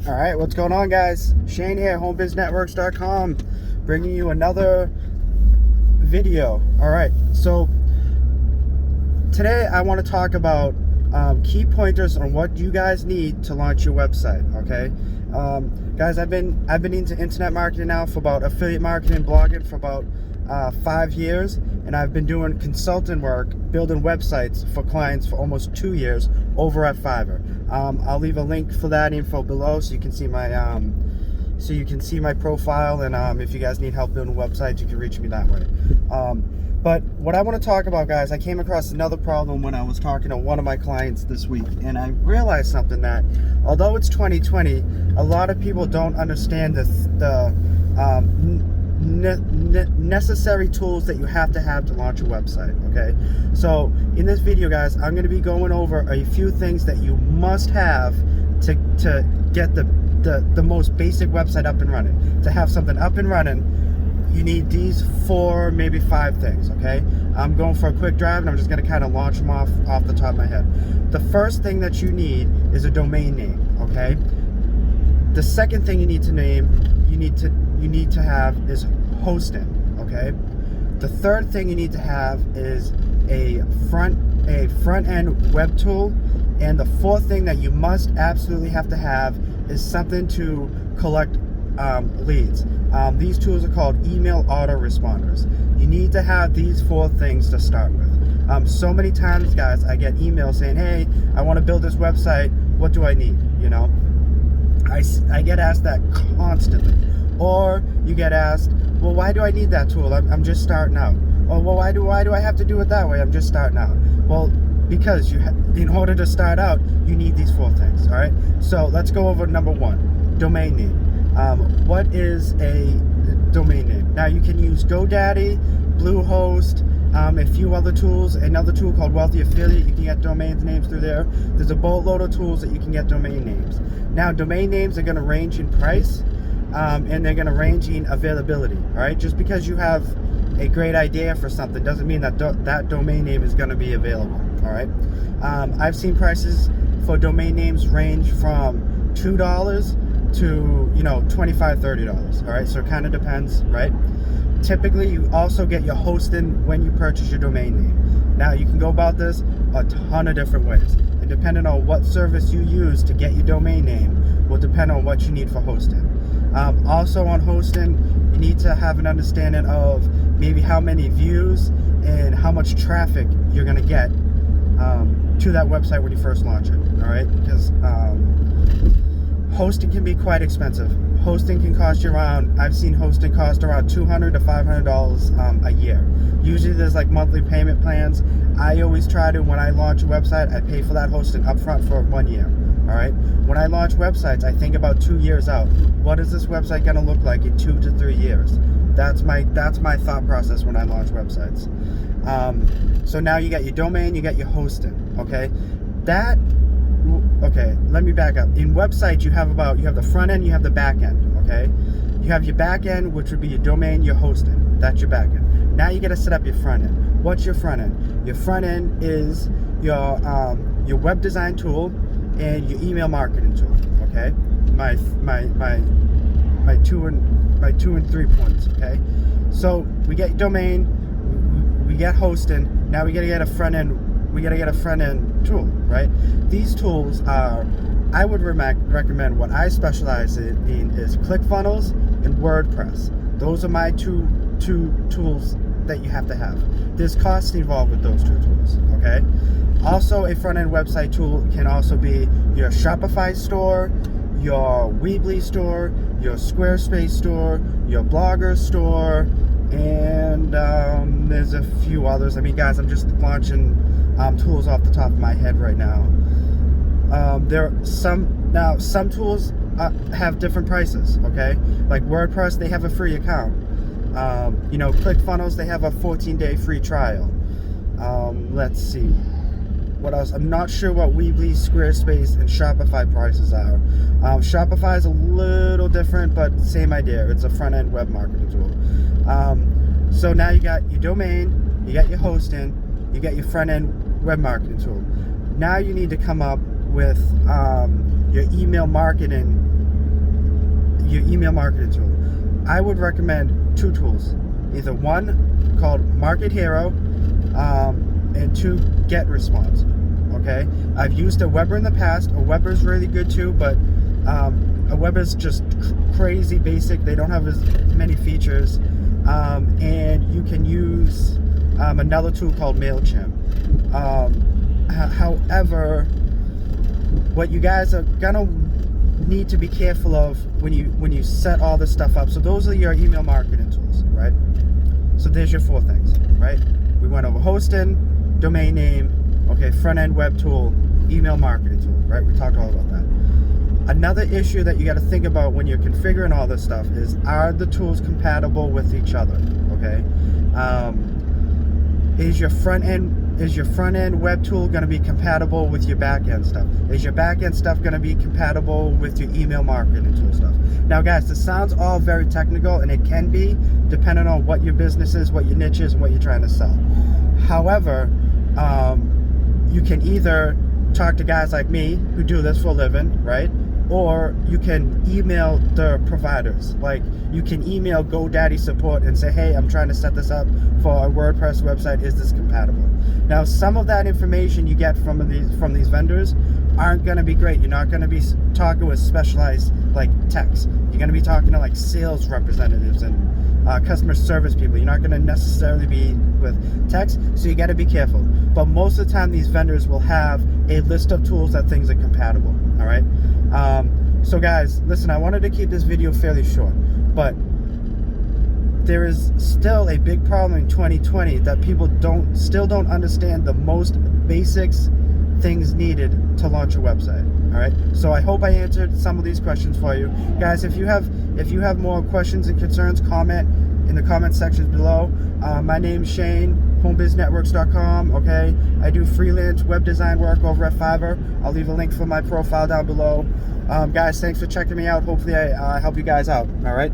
All right, what's going on, guys? Shane here, HomeBizNetworks.com, bringing you another video. All right, so today I want to talk about key pointers on what you guys need to launch your website. Okay, guys, I've been into internet marketing now for about affiliate marketing, blogging for about 5 years, and I've been doing consulting work, building websites for clients for almost 2 years over at Fiverr. I'll leave a link for that info below so you can see my profile, and if you guys need help building websites, you can reach me that way. But what I want to talk about, guys, I came across another problem when I was talking to one of my clients this week, and I realized something, that although it's 2020, a lot of people don't understand the necessary tools that you have to launch a website. Okay, so in this video, guys, I'm going to be going over a few things that you must have to get the most basic website up and running. To have something up and running, you need these 4, maybe 5 things. Okay, I'm going for a quick drive, and I'm just going to kind of launch them off the top of my head. The first thing that you need is a domain name. Okay, the second thing you need to have is hosting. Okay, the third thing you need to have is a front end web tool, and the fourth thing that you must absolutely have to have is something to collect leads. These tools are called email autoresponders. You need to have these 4 things to start with. So many times, guys, I get emails saying, "Hey, I want to build this website. What do I need?" You know, I get asked that constantly. Or you get asked, "Well, why do I need that tool? I'm just starting out." Or, "Well, why do I have to do it that way? I'm just starting out." Well, because in order to start out, you need these 4 things. All right. So let's go over number 1, domain name. What is a domain name? Now, you can use GoDaddy, Bluehost, a few other tools. Another tool called Wealthy Affiliate. You can get domain names through there. There's a boatload of tools that you can get domain names. Now, domain names are going to range in price. And they're going to range in availability. All right, just because you have a great idea for something doesn't mean that that domain name is going to be available. All right, I've seen prices for domain names range from $2 to $25, $30. All right, so it kind of depends, right? Typically, you also get your hosting when you purchase your domain name. Now, you can go about this a ton of different ways, and depending on what service you use to get your domain name will depend on what you need for hosting. Also, on hosting, you need to have an understanding of maybe how many views and how much traffic you're going to get to that website when you first launch it. All right, because hosting can be quite expensive. Hosting can cost you I've seen hosting cost around $200 to $500 a year. Usually there's like monthly payment plans. I always try to, when I launch a website, I pay for that hosting upfront for 1 year. All right. When I launch websites, I think about 2 years out. What is this website going to look like in 2 to 3 years? That's my thought process when I launch websites. So now you got your domain, you got your hosting. Okay. Let me back up. In websites, you have the front end, you have the back end. Okay. You have your back end, which would be your domain, your hosting. That's your back end. Now you got to set up your front end. What's your front end? Your front end is your web design tool and your email marketing tool. Okay, my 2 and 3 points. Okay, so we get domain, we get hosting. Now we gotta get a front end. We gotta get a front end tool, right? These tools are, I would recommend, what I specialize in is ClickFunnels and WordPress. Those are my two tools that you have to have. There's cost involved with those 2 tools. Okay. Also, a front-end website tool can also be your Shopify store, your Weebly store, your Squarespace store, your Blogger store, and there's a few others. I mean, guys, I'm just launching tools off the top of my head right now. There are some tools have different prices. Okay, like WordPress, they have a free account. ClickFunnels, they have a 14-day free trial. Let's see. What else? I'm not sure what Weebly, Squarespace, and Shopify prices are. Shopify is a little different, but same idea. It's a front-end web marketing tool. So now you got your domain, you got your hosting, you got your front-end web marketing tool. Now you need to come up with your email marketing your email marketing tool, I would recommend 2 tools. Either one called Market Hero, and 2, GetResponse. Okay, I've used Aweber in the past. Aweber's really good too, but Aweber's just crazy basic. They don't have as many features, and you can use another tool called MailChimp. However, what you guys are gonna need to be careful of when you set all this stuff up. So those are your email marketing tools, right? So there's your 4 things, right? We went over hosting, domain name, okay, front-end web tool, email marketing tool, right? We talked all about that. Another issue that you got to think about when you're configuring all this stuff is, are the tools compatible with each other, okay? Is your front-end web tool going to be compatible with your back-end stuff? Is your back-end stuff going to be compatible with your email marketing tool stuff? Now, guys, this sounds all very technical, and it can be, depending on what your business is, what your niche is, and what you're trying to sell. However, you can either talk to guys like me who do this for a living, right? Or you can email the providers. Like, you can email GoDaddy support and say, hey, I'm trying to set this up for a WordPress website. Is this compatible? Now, some of that information you get from these vendors aren't going to be great. You're not going to be talking with specialized like techs. You're going to be talking to like sales representatives and customer service people. You're not going to necessarily be with techs, so you got to be careful. But most of the time, these vendors will have a list of tools that things are compatible. All right. So guys, listen, I wanted to keep this video fairly short, but there is still a big problem in 2020 that people still don't understand the most basics things needed to launch a website. All right, so I hope I answered some of these questions for you guys. If you have more questions and concerns, comment in the comment sections below. My name's Shane, HomeBizNetworks.com. Okay, I do freelance web design work over at Fiverr. I'll leave a link for my profile down below. Guys, thanks for checking me out. Hopefully I help you guys out. All right.